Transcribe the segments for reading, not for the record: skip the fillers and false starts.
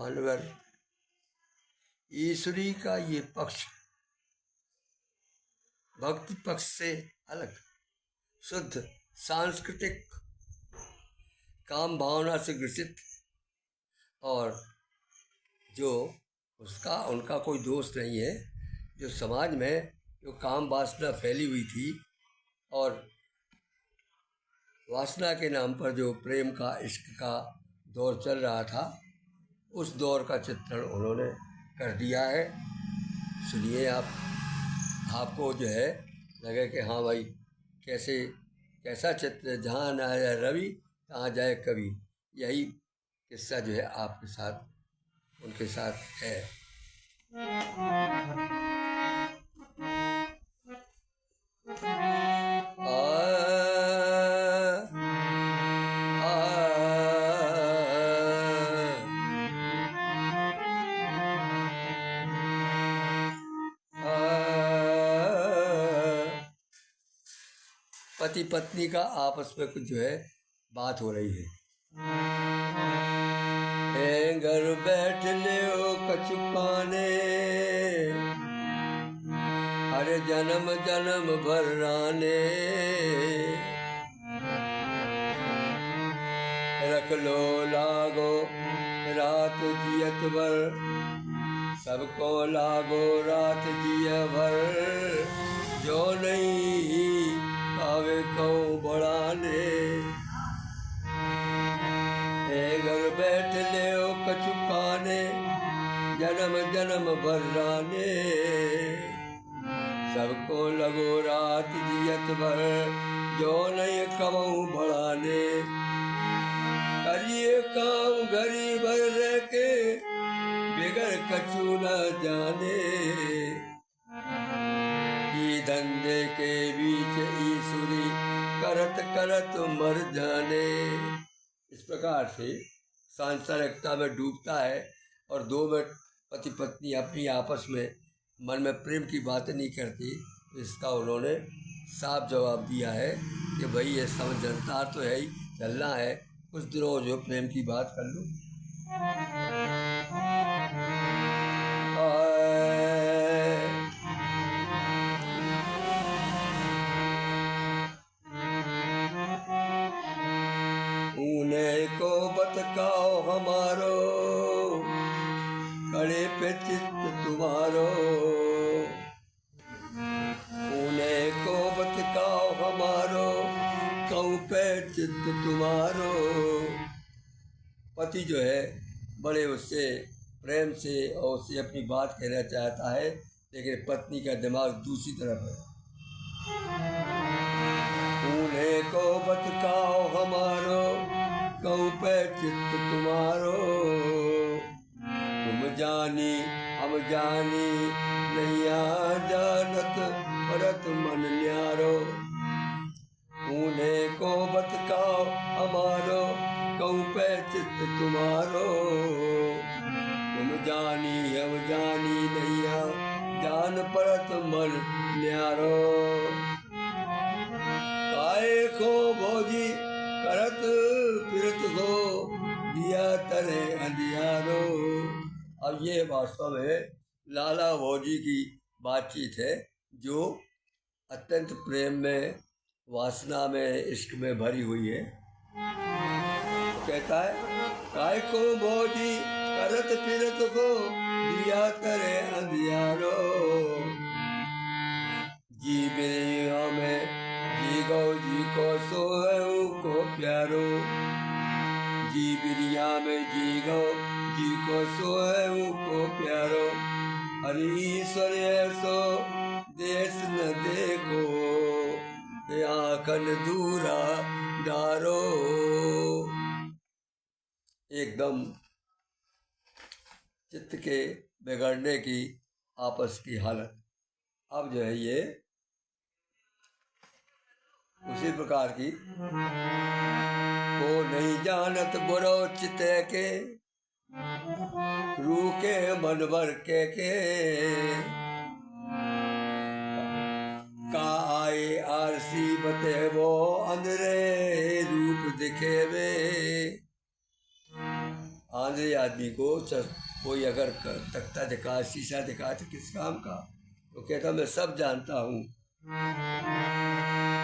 मानवर ईश्वरी का ये पक्ष भक्ति पक्ष से अलग शुद्ध सांस्कृतिक काम भावना से ग्रसित और जो उसका उनका कोई दोष नहीं है, जो समाज में जो काम वासना फैली हुई थी और वासना के नाम पर जो प्रेम का इश्क का दौर चल रहा था, उस दौर का चित्रण उन्होंने कर दिया है। सुनिए आपको जो है लगे कि हाँ भाई कैसा चित्र, जहाँ न आए रवि तहाँ जाए कवि। यही किस्सा जो है आपके साथ उनके साथ है। पति पत्नी का आपस में कुछ जो है बात हो रही है। घर बैठ ले कछुकाने, हर जन्म जन्म भर राने, रख लो लागो रात जियत भर, सबको लागो रात जिया भर, जो नहीं कावे को बढ़ाने। घर बैठ ले कछुकाने, जन्म जन्म भर राने, सबको लगो रात जियत भर, जो नहीं कबहू बढ़ाने। करिए काम घड़ी भर रह के, बिगड़ कछु न जाने, ई धंधे के बीच ईश्वरी करत करत मर जाने। इस प्रकार से सांसारिकता में डूबता है और दो में पति पत्नी अपनी आपस में मन में प्रेम की बातें नहीं करती। इसका उन्होंने साफ जवाब दिया है कि भाई ये समझदार तो है ही, चलना है, कुछ दिनों जो प्रेम की बात कर लो। उन्हें को बतकाओ हमारो, कड़े पे चित्त तुम्हारो। उन्हें को बतकाओ हमारो, कहूँ पे चित्त तुम्हारो। पति जो है बड़े उससे प्रेम से और उससे अपनी बात कहना चाहता है, लेकिन पत्नी का दिमाग दूसरी तरफ है। उन्हें को बतकाओ हमारो, कहूँ पे चित्त तुम्हारो। तुम जानी हम जानी, नैया जानत परत मन न्यारो। उन्हें को बतकाओ हमारो, कहूँ पे चित्त तुम्हारो। तुम जानी हम जानी, नैया जान परत मन न्यारो। काहे को भोजी करत फिरत हो, दिया तरे अंधियारो। अब ये वास्तव में लाला भोजी की बातचीत है, जो अत्यंत प्रेम में, वासना में, इश्क में भरी हुई है। तो कहता है काय को भोजी करत फिरत हो, दिया तरे अंधियारो। जी बिरिया में जी गौ जी को सोहू को प्यारो। जी बिरिया में जी गौ जी को सोहू को प्यारो। हरि ईश्वर ऐसो देश न देखो, आंखन दूरा डारो। एकदम चित्त के बिगड़ने की आपस की हालत। अब जो है ये उसी प्रकार की। को नहीं जानत बुरो चित के, रूके मन भर के का आए आरसी बते वो अंधरे रूप दिखेवे। आंधळे आदमी को कोई अगर तख्ता दिखाए, शीशा दिखाए तो किस काम का? तो कहता मैं सब जानता हूँ।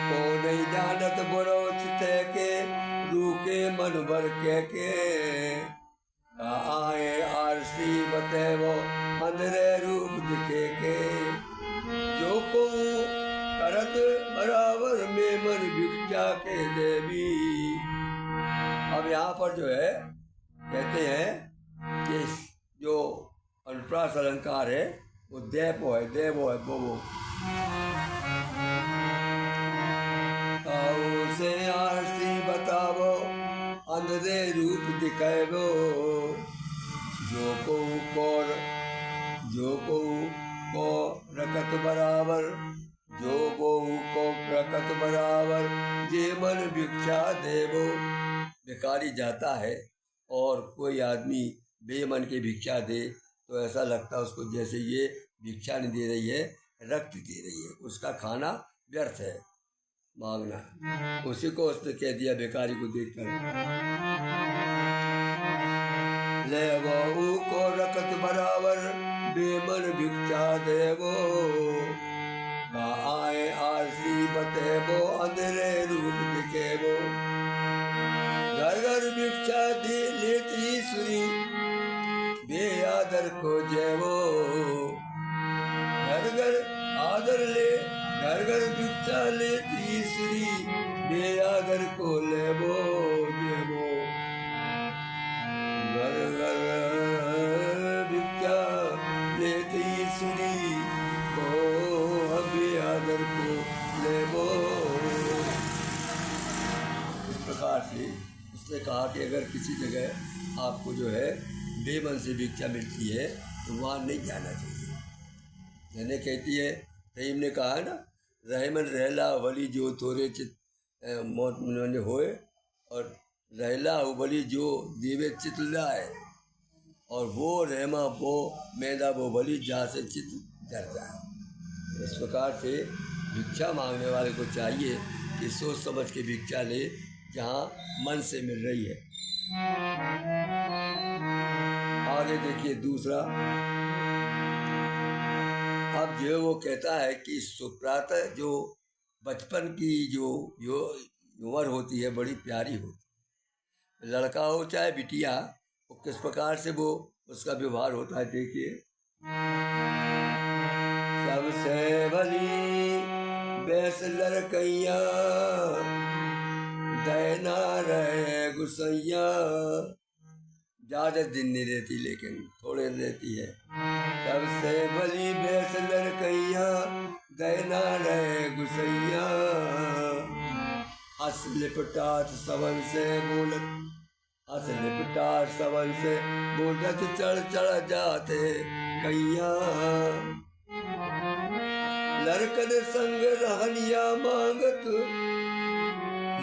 को नहीं जानत बुरो चित के, रूके मन भर के आए आरसी बते वो अंधरे रूप दिखे के। जो को करत बराबर में मन भिक्षा के देवी। अब यहाँ पर जो है कहते हैं कि जो अनुप्रास अलंकार है वो देवो है, देवो है वो से आरती बतावो अंधरे रूप दिखावो। जो को रकत बराबर, जो को रकत बराबर, जे मन भिक्षा देवो। भिखारी जाता है और कोई आदमी बेमन की भिक्षा दे तो ऐसा लगता है उसको जैसे ये भिक्षा नहीं दे रही है, रक्त दे रही है, उसका खाना व्यर्थ है मांगना। उसी को उसने कह दिया भिखारी को देखकर, ले वो को रकत बराबर, बेमन भिक्षा देवो। आए आरसी बतेबो, अंधेरे रूप दिखेबो। घर घर भिक्षा दी लेती सुरी, बेआदर को जेवो। घर घर आदर ले, घर घर भिक्षा लेती सुरी, बेआदर को लेबो देवो। घर घर भिक्षा लेती सुरी, को बेआदर को लेबो। इस प्रकार से उसने कहा कि अगर किसी जगह आपको जो है बेमन से भिक्षा मिलती है तो वहाँ नहीं जाना चाहिए। मैंने कहती है, रहीम ने कहा है ना, रहमन रहला वली जो तोरे चित मौत ने होए, और रहला वली जो देवे चित लाए, और वो रहमा वो मैदा वो वली जहाँ से चित डर जाए। इस प्रकार से भिक्षा मांगने वाले को चाहिए कि सोच समझ के भिक्षा ले जहाँ मन से मिल रही है। आगे देखिए दूसरा। अब जो वो कहता है कि सुप्रातः जो बचपन की जो उम्र होती है बड़ी प्यारी होती है, लड़का हो चाहे बिटिया, वो किस प्रकार से वो उसका व्यवहार होता है देखिए। सबसे भली बैस लड़कैया, दैना रहे गुसैया। ज़्यादा दिन नहीं रहती लेकिन थोड़े रहती है। सबसे भली बैस लड़कैया, दैना रहे गुसैया। हंस लिपटात सबन से बोलत, हंस लिपटात सबन से बोलत, चढ़ चढ़ जाते कैया। लड़कन संग रहनिया मांगत,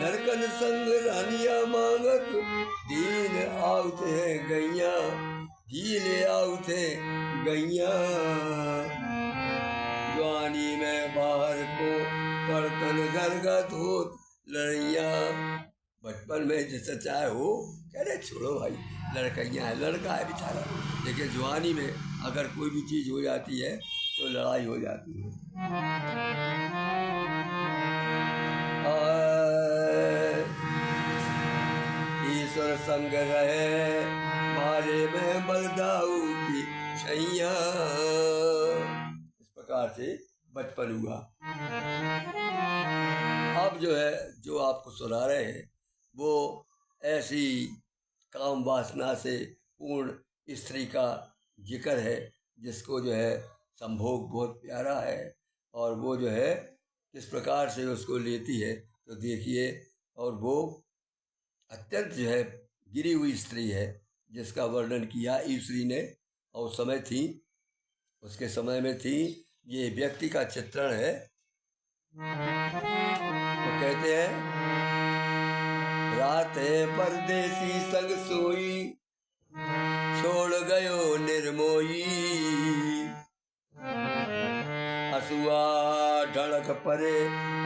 लड़कन संग रहनिया मांगत, दीन आउत है गैया, दीन आउत है गैया। जवानी में बाहर को बर्तन घरगत होत लड़ैया। बचपन में जैसा चाहे हो, कह रहे छोड़ो भाई, लड़कैया है, लड़का है बेचारा, लेकिन जवानी में अगर कोई भी चीज़ हो जाती है तो लड़ाई हो जाती है। ईश्वर संग रहे मारे में बलदाऊ की छैया। इस प्रकार से बचपन हुआ। अब जो है जो आपको सुना रहे हैं वो ऐसी काम वासना से पूर्ण स्त्री का जिक्र है जिसको जो है संभोग बहुत प्यारा है, और वो जो है किस प्रकार से उसको लेती है तो देखिए। और वो अत्यंत जो है गिरी हुई स्त्री है जिसका वर्णन किया ईश्वरी ने, और समय थी, उसके समय में थी। ये व्यक्ति का चित्रण है। वो कहते हैं, रात है परदेसी संग सोई, छोड़ गयो निर्मोई। हसुआ ढड़क परे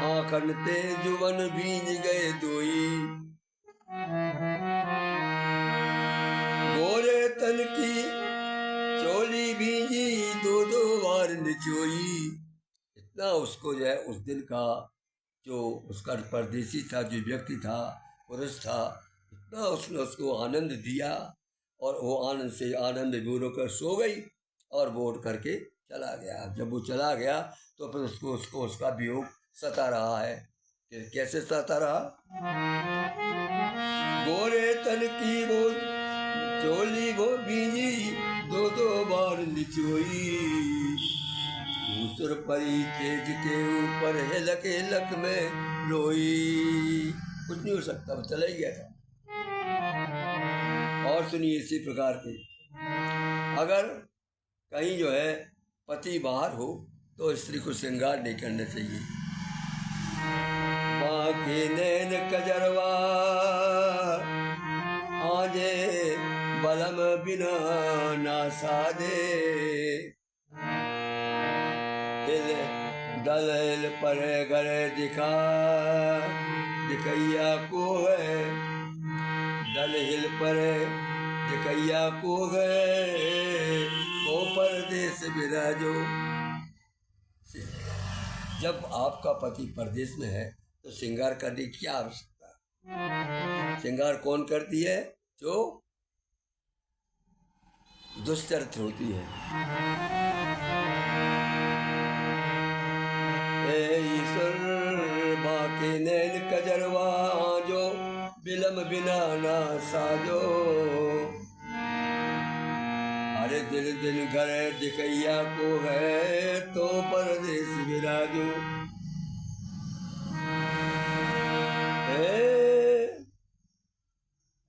आंखन ते, जुवन भींज गए दोई। गोरे निचोई। इतना उसको जो है उस दिन का जो उसका परदेसी था, जो व्यक्ति था, पुरुष था, इतना उसने उसको आनंद दिया और वो आनंद से आनंद दूर होकर सो गई और वो उठ करके चला गया। जब वो चला गया तो फिर उसको उसका वियोग सता रहा है। कैसे सता रहा? गोरे तन की वो चोली वो भीजी, दो दो बार निचोई। दूसर परी तेज के ऊपर हिलक हिलक में रोई। कुछ नहीं हो सकता, वो चला ही गया था। और सुनिए इसी प्रकार के, अगर कहीं जो है पति बाहर हो तो स्त्री को श्रृंगार नहीं करना चाहिए। माँ के नैन कजरवा आजे, बलम बिना ना सादे। हिल दल हिल पर घर दिखा, दिखैया को है। दल हिल पर दिखैया को है, वो परदेस विराजो। जब आपका पति परदेश में है तो श्रृंगार करने की क्या आवश्यकता है? श्रृंगार कौन करती है? जो दुष्चरित्र होती है। ए ईश्वर बाके नैन कजरवा जो, बिलम बिना ना साजो। अरे दिल दिल घर दिखैया को है, तो परदेस विराजो।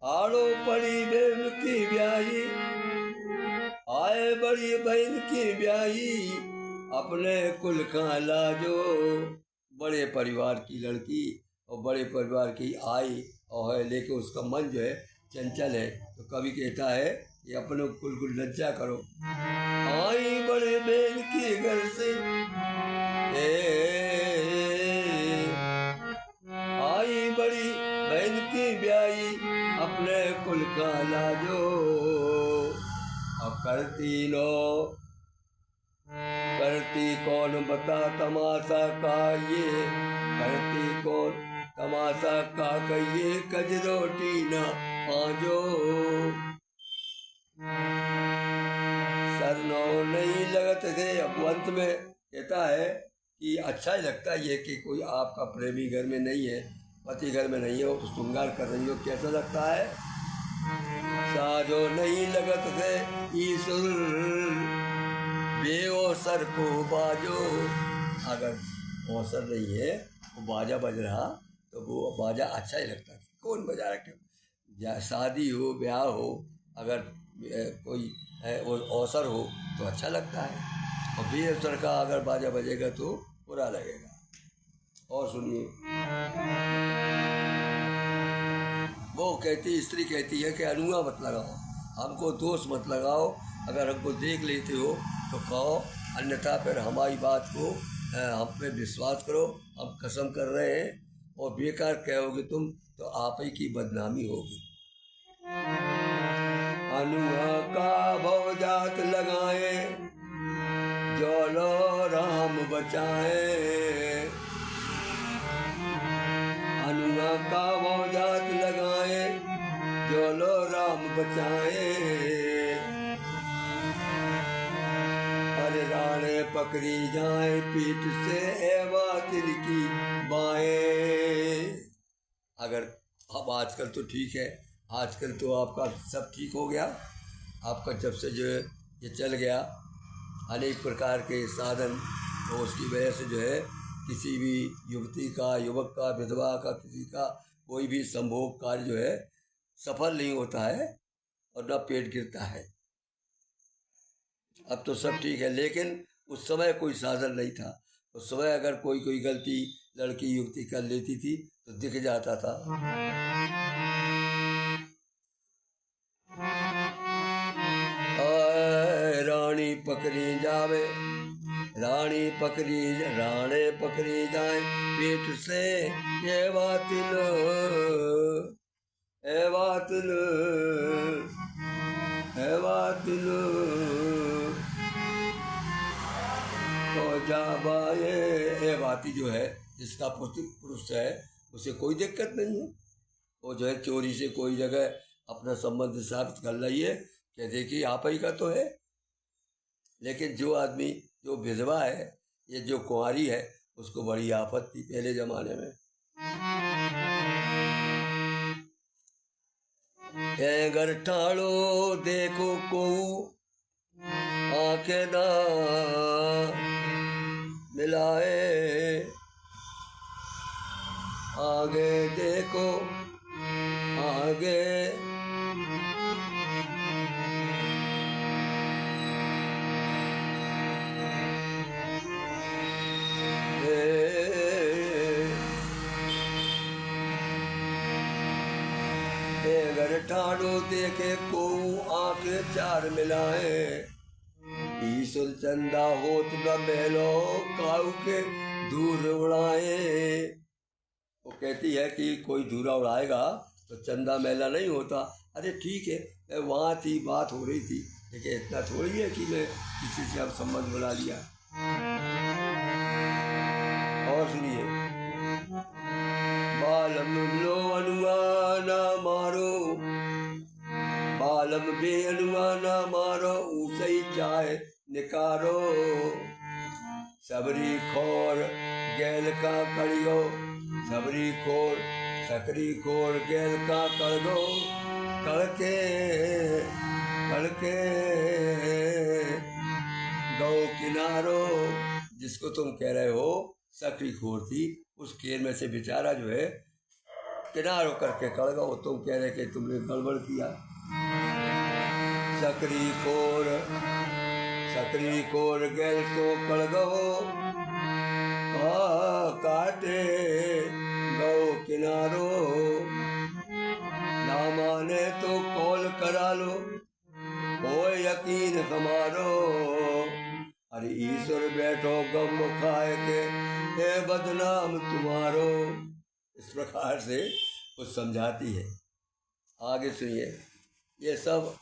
आड़ो पड़ी बहन की ब्याही, आए बड़ी बहन की ब्याही, अपने कुल का लाजो। बड़े परिवार की लड़की और बड़े परिवार की आई और है, लेकिन उसका मन जो है चंचल है, तो कवि कहता है ये अपने कुल को लज्जा करो। आई बड़े बहन के घर से, आई बड़ी बहन की ब्याही, अपने कुल का लाजो। अब करती कौन बता तमाशा का ये, करती कौन तमाशा का कहिए, कजरोटी ना आजो। सरनो नहीं लगत थे। अब अंत में कहता है कि अच्छा ही लगता है ये कि कोई आपका प्रेमी घर में नहीं है, पति घर में नहीं हो, श्रृंगार कर रही हो, कैसा लगता है? साजो नहीं लगत थे ईश्वर, बेओसर को बाजो। अगर अवसर नहीं है, वो बाजा बज रहा तो वो बाजा अच्छा ही लगता है। कौन बजा रखे? या शादी हो, ब्याह हो, अगर कोई वो अवसर हो तो अच्छा लगता है, और बेअवसर का अगर बाजा बजेगा तो बुरा लगेगा। और सुनिए, वो कहती, स्त्री कहती है कि अनुआ मत लगाओ, हमको दोष मत लगाओ। अगर हमको देख लेते हो तो कहो, अन्यथा फिर हमारी बात को हम पे विश्वास करो, हम कसम कर रहे हैं, और बेकार कहोगे तुम तो आप ही की बदनामी होगी। अनुआ का भवजात लगाए, जो लो राम बचाए। अनुआ का भवजात लगाए, जो लो राम बचाए। अरे राणे पकड़ी जाए पीठ से, एवा तिल की बाएं। अगर अब आजकल तो ठीक है, आजकल तो आपका सब ठीक हो गया, आपका जब से जो है ये चल गया अनेक प्रकार के साधन, तो उसकी वजह से जो है किसी भी युवती का, युवक का, विधवा का, किसी का कोई भी संभोग कार्य जो है सफल नहीं होता है और न पेट गिरता है। अब तो सब ठीक है, लेकिन उस समय कोई साधन नहीं था। उस समय अगर कोई गलती लड़की युवती कर लेती थी तो दिख जाता था। रानी पकड़ी जावे, रानी पकड़ी, राणे पकड़ी जाए पेट से, ये बातिल, ए बातिल, ए बातिल। जाबाए। ये बाती जो है जिसका पुरुष है उसे कोई दिक्कत नहीं है, वो जो है चोरी से कोई जगह अपना संबंध साबित कर रही है कि देखिए आप ही का तो है। लेकिन जो आदमी जो विधवा है, ये जो कुंवारी है, उसको बड़ी आफत थी पहले जमाने में। अगर ठाड़ो देखो को आंखें ना मिलाए, आगे देखो आगे अगर ठाड़ो देखे को आंख चार मिलाए, ईश्वर चंदा होत न बेलो काऊ के दूर उड़ाए। वो कहती है कि कोई धूरा उड़ाएगा तो चंदा मेला नहीं होता। अरे ठीक है, मैं वहाँ थी, बात हो रही थी, लेकिन इतना थोड़ी है कि मैं किसी से अब संबंध बना लिया। और सुनिए, बालम लो अनुआना मारो, बालम बे अनुआना मारो, ऊसे ही चाहे निकारो, सबरी खोर गैल का करियो, सबरी खोर सकरी खोर गैल का कर दो, करके करके गौ किनारो। जिसको तुम कह रहे हो सकरी खोर थी, उस खेर में से बेचारा जो है किनारो करके कड़ गो। तुम कह रहे कि तुमने गड़बड़ किया। सकरी खोर गैल तो कड़ गो, काटे गौ किनारो, ना माने तो कॉल करा लो, हो यकीन हमारो। अरे ईश्वर बैठो गम खाए के, हे बदनाम तुम्हारो। इस प्रकार से वो समझाती है। आगे सुनिए, ये सब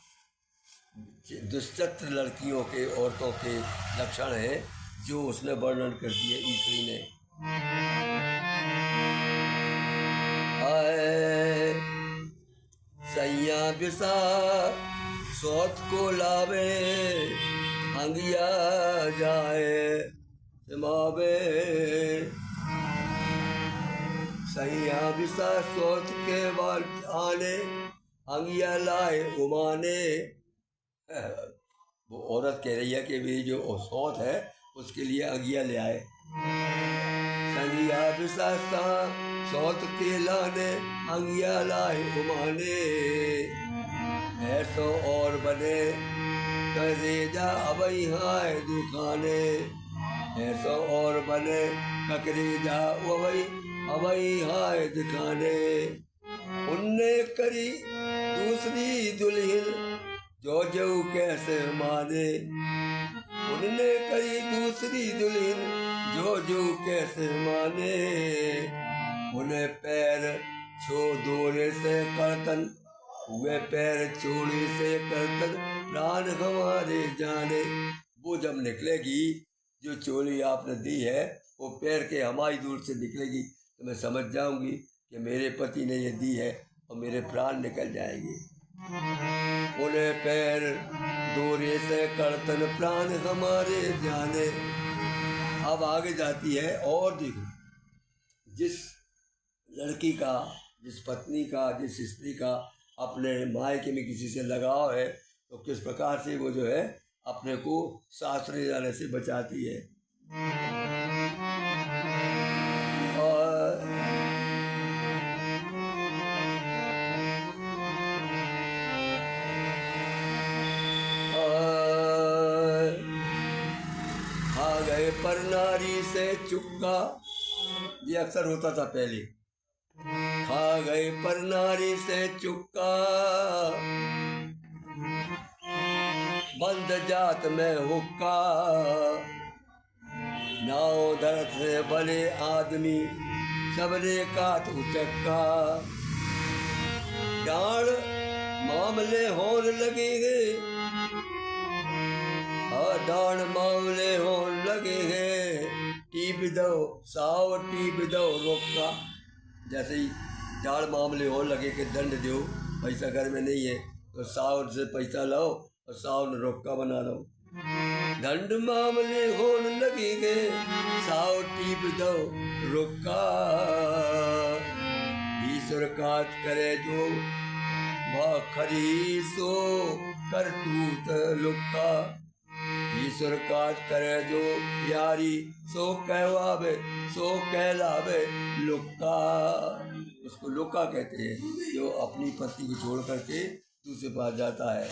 दुष्चत्र लड़कियों के, औरतों के लक्षण हैं जो उसने वर्णन कर दिए ईश्वरी ने। आए सैया बिसा सौत को लावे, अंगिया जाए सिमावे, सैया बिसा सौत के बाद आने, अंगिया लाए उमाने। वो औरत कह रही है कि मेरी जो सौत है उसके लिए अंगिया ले आए। संगिया बिसाता सौत के लाने, अंगिया लाए उमाने, ऐसो और बने करेजा अबई हाय दुखाने, ऐसो और बने ककरेजा अबई हाय दिखाने। उनने करी दूसरी दुल्हन जो जो कैसे माने, उनने करी दूसरी दुल्हन जो जो कैसे माने, उन्हें पैर छो दोरे से करतन, हुए पैर चोरी से करतन, प्राण हमारे जाने। वो जब निकलेगी, जो चोरी आपने दी है वो पैर के हमारी दूर से निकलेगी, तो मैं समझ जाऊंगी कि मेरे पति ने ये दी है और मेरे प्राण निकल जाएंगे। उन्हें पैर दोरे से करतन, प्राण हमारे जाने। अब आगे जाती है और देखो, जिस लड़की का, जिस पत्नी का, जिस स्त्री का अपने मायके में किसी से लगाव है, तो किस प्रकार से वो जो है अपने को सासुर ले जाने से बचाती है। और आ गए पर नारी से चुक्का, ये अक्सर होता था पहले। खा गए पर नारी से चुक्का, बंद जात में हुक्का, नाव दर्द से भले आदमी सबने काट उचक्का। डांड मामले होने लगेंगे, डांड मामले होन लगे हैं, टीप दो साव टीप दो रोका। जैसे ही डांड मामले होने लगे कि दंड दो, पैसा घर में नहीं है तो साव से पैसा लाओ और साव ने रोका बना लो। दंड मामले होने लगे गए, साव टीप दो रोका। ईश्वर काज करे जो खरी सो करतूत लुका। ईश्वर काज करे जो यारी सो कहवावे सो कहलावे लुका। उसको लुका कहते हैं, जो अपनी पत्नी को छोड़ करके दूसरे पास जाता है।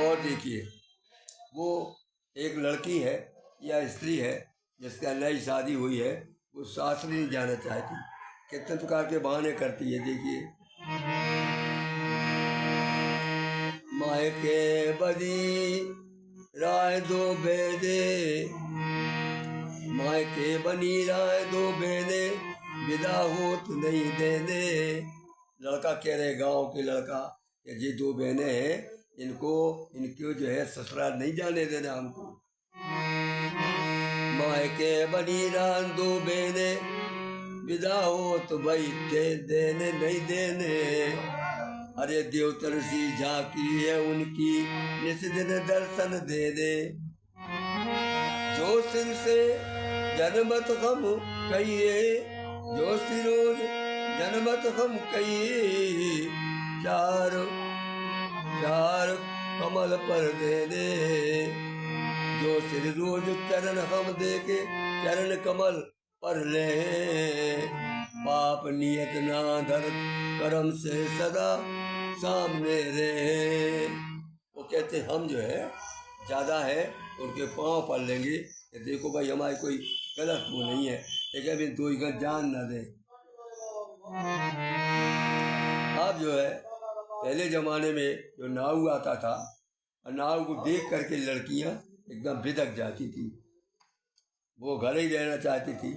और देखिए, वो एक लड़की है या स्त्री है जिसका नई शादी हुई है, वो सासरी नहीं जाना चाहती, कितने प्रकार के बहाने करती है। देखिए, मायके बदी राय दो बेदे, मायके बनी राय दो बेदे, विदा होत नहीं देने। लड़का कह रहे, गांव के लड़का, ये दो बहनें हैं, इनको जो है ससुराल नहीं जाने देना हमको। मायके बनी राय दो बहने, विदा हो तो भाई देने नहीं देने। अरे देवतर सी झांकी है उनकी, निस दिन दर्शन दे दे। जो सिर से जन्मत हम कहिए, जो सिरोज जन्मत हम कहिए, चार चार कमल पर दे दे। जो सिर रोज चरण हम देके, चरण कमल पर ले। पाप नियत ना धर, कर्म से सदा सामने रहे। वो कहते हम जो है ज़्यादा है उनके पाँव पर लेंगे कि देखो भाई हमारी कोई गलत वो नहीं है, लेकिन अभी दो ही जान ना दे। अब जो है पहले ज़माने में जो नाव आता था, नाव को देख करके लड़कियां एकदम बिदक जाती थी, वो घर ही रहना चाहती थी।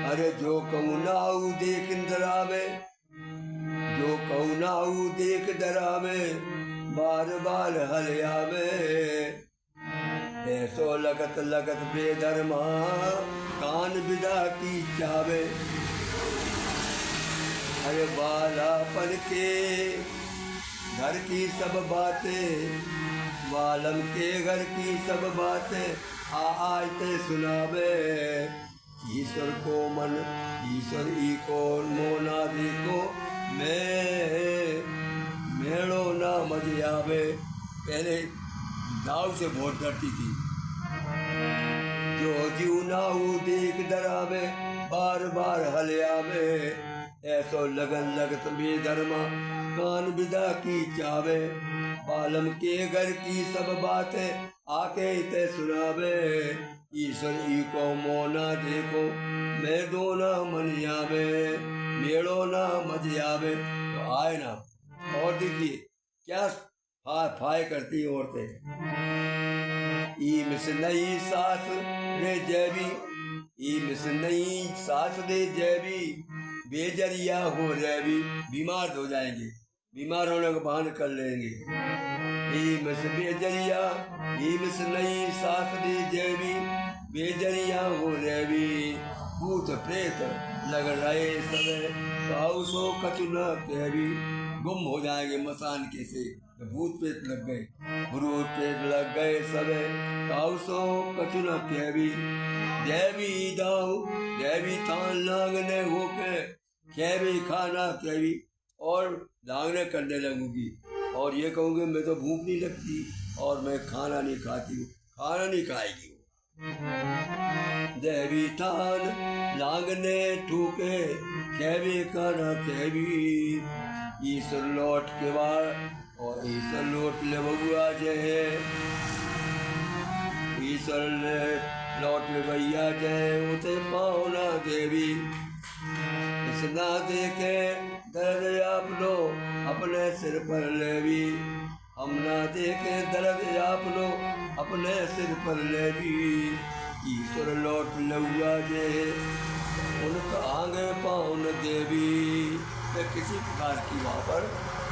अरे जो कहूँ नाऊ देख डरावे, जो कहूँ नाऊ देख डरावे, बार बार हलियावे। ऐसो लगत लगत बेधर्मा, कान बिदा की चावे। अरे बालापन के घर की सब बातें, बालम के घर की सब बातें आज ते सुनावे। ईश्वर को मन ईश्वर ई को मोना देखो, मैं मेड़ो ना मजे आवे। पहले नाव से बहुत डरती थी, जो जीव नाऊ देख डरावे, बार बार हले आवे। ऐसो लगन लगत बेधर्मा, कान बिदा की चावे। बालम के घर की सब बातें आके ते सुनावे। ईश्वर ई को मोना देखो, मैं दो ना मन आवे, मेड़ो ना मज आवे। तो आए ना। और देखिए क्या फाय करती औरतें। ई मिस नई सास रे जैबी, ई मिस नई सास रे जैबी, बेजरिया हो रैबी। बीमार हो जाएंगे, बीमार होने का बहाना कर लेंगे। ई मिस बेजरिया, ई मिस नई सास रे जैबी, बेजरिया हो रैबी। भूत प्रेत लग रहे समय, काऊ सो कछु न कहबी। गुम हो जाएंगे मसान के से, भूत प्रेत लग गए, भूत प्रेत लग गए सबे, काऊ सो कछु न कहबी। देवी दाऊ देवी थान लांगने होके, कहबी खाना कहबी। और लांगने करने लगूंगी और ये कहूँगी मैं तो भूख नहीं लगती और मैं खाना नहीं खाती हूँ, खाना नहीं खाएगी। देवी थान लांगने ठूके, कहबी खाना कहबी। ईश्वर लौट के बाद और ईश्वर लौट ले बबुआ जय, ईश्वर ने लौट ले भैया जय। उते पाओना देवी इस ना देखे, दर्द आप लो अपने सिर पर लेवी। हम ना देखे दर्द आप लो अपने सिर पर लेवी। ईश्वर लौट लुआ जे, उनका आगे पाउन देवी। मैं किसी प्रकार की वहाँ पर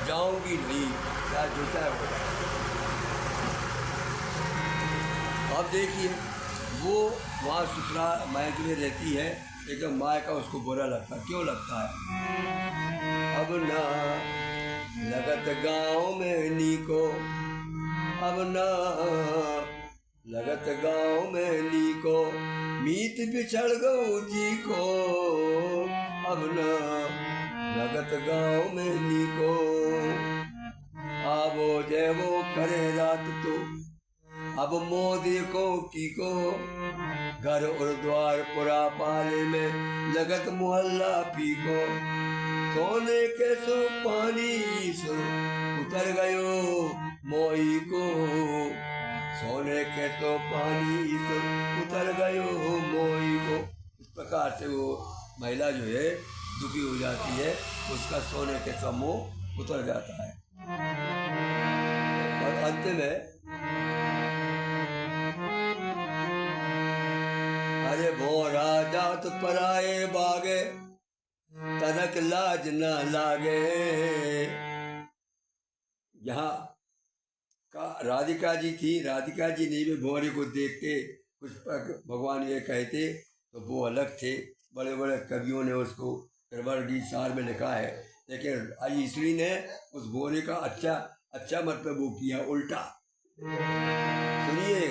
जाऊंगी नहीं, क्या जोता है हो जाए। अब देखिए वो वहाँ ससुरा मायके में रहती है, लेकिन मायका उसको बुरा लगता है। क्यों लगता है? अब ना लगत गाँव में नीको, अब ना लगत गाँव में नीको, मीत बिछड़ गऊ जी को, अब ना लगत गाँव में नीको। आवो जय वो करे रात तो, अब मोह देखो की को, घर और द्वार पुरा पाले में लगत मोहल्ला पीको। सोने के सो पानी सो उतर गयो मोई को, सोने के तो पानी सो उतर गयो मोई को। इस प्रकार से वो महिला जो है दुखी हो जाती है, उसका सोने के तो मोह उतर जाता है। और अंत में अरे भोरा जात पराए बागे, तनक लाज न लागे। यहाँ का राधिका जी थी, राधिका जी ने भी भोरे को देख के कुछ भगवान ये कहते तो वो अलग थे। बड़े बड़े कवियों ने उसको प्रवर गीत सार में लिखा है, लेकिन ईश्वरी ने उस भोरे का अच्छा मतलब वो किया उल्टा। सुनिए,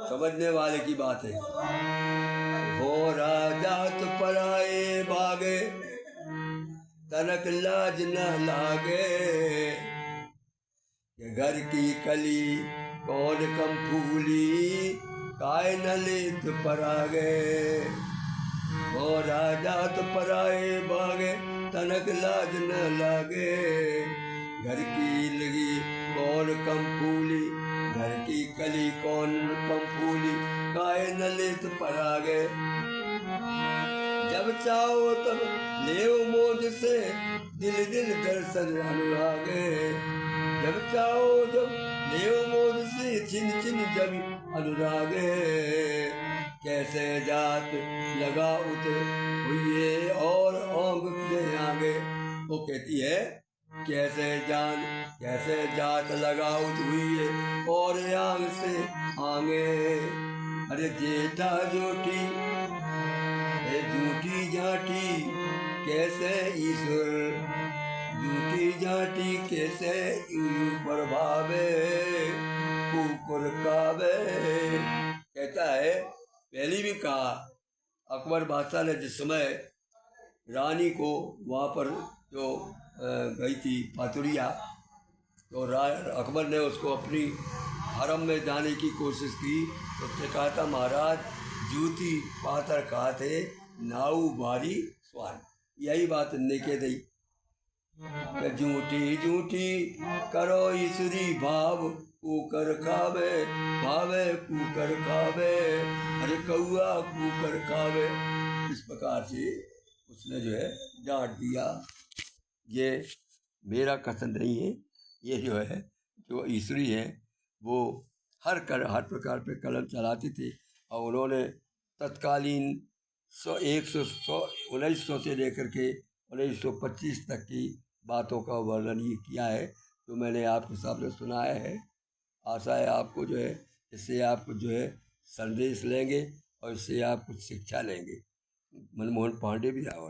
समझने वाले की बात है। भोरा जात पराए बागे, तनक लाज न लागे। घर की कली कौन कम फूली, काय न लेत परागे। भोरा जात पराए बागे, तनक लाज न लागे। घर की लगी कौन कम फूली, घर की कली कौन कम फूली, काय न लेत परागे। जब चाहो तब लेओ मोज से, दिल दिल दर्शन अनुरागे। जब चाहो तब लेओ मोज से, छिन छिन जब अनुरागे। कैसे जात लगा उत हुए और ओंग के आगे। वो कहती है कैसे जात लगा उत हुई और आंग से आगे। अरे जेठा जोटी झूठी जाटी कैसे ईश्वर, झूठी जाटी कैसे प्रभावे कुकुर कावे। कहता है पहले भी कहा, अकबर बादशाह ने जिस समय रानी को वहाँ पर जो गई थी पातुरिया, तो अकबर ने उसको अपनी हरम में जाने की कोशिश की। तो उसने कहा था महाराज जूती पातर खाते नाऊ भारी स्वान। यही बात ने कह दी, झूठी झूठी करो ईश्वरी भाव, कुकर खावे भावे कुकर खावे। अरे कौआ कुकर खावे। इस प्रकार से उसने जो है डांट दिया। ये मेरा कथन नहीं है, ये जो है जो ईश्वरी है वो हर प्रकार पे कलम चलाते थे। और उन्होंने तत्कालीन 1900 से लेकर के 1925 तक की बातों का वर्णन ये किया है, जो मैंने आपके सामने सुनाया है। आशा है आपको जो है इससे आप जो है संदेश लेंगे और इससे आप कुछ शिक्षा लेंगे। मनमोहन पांडे भी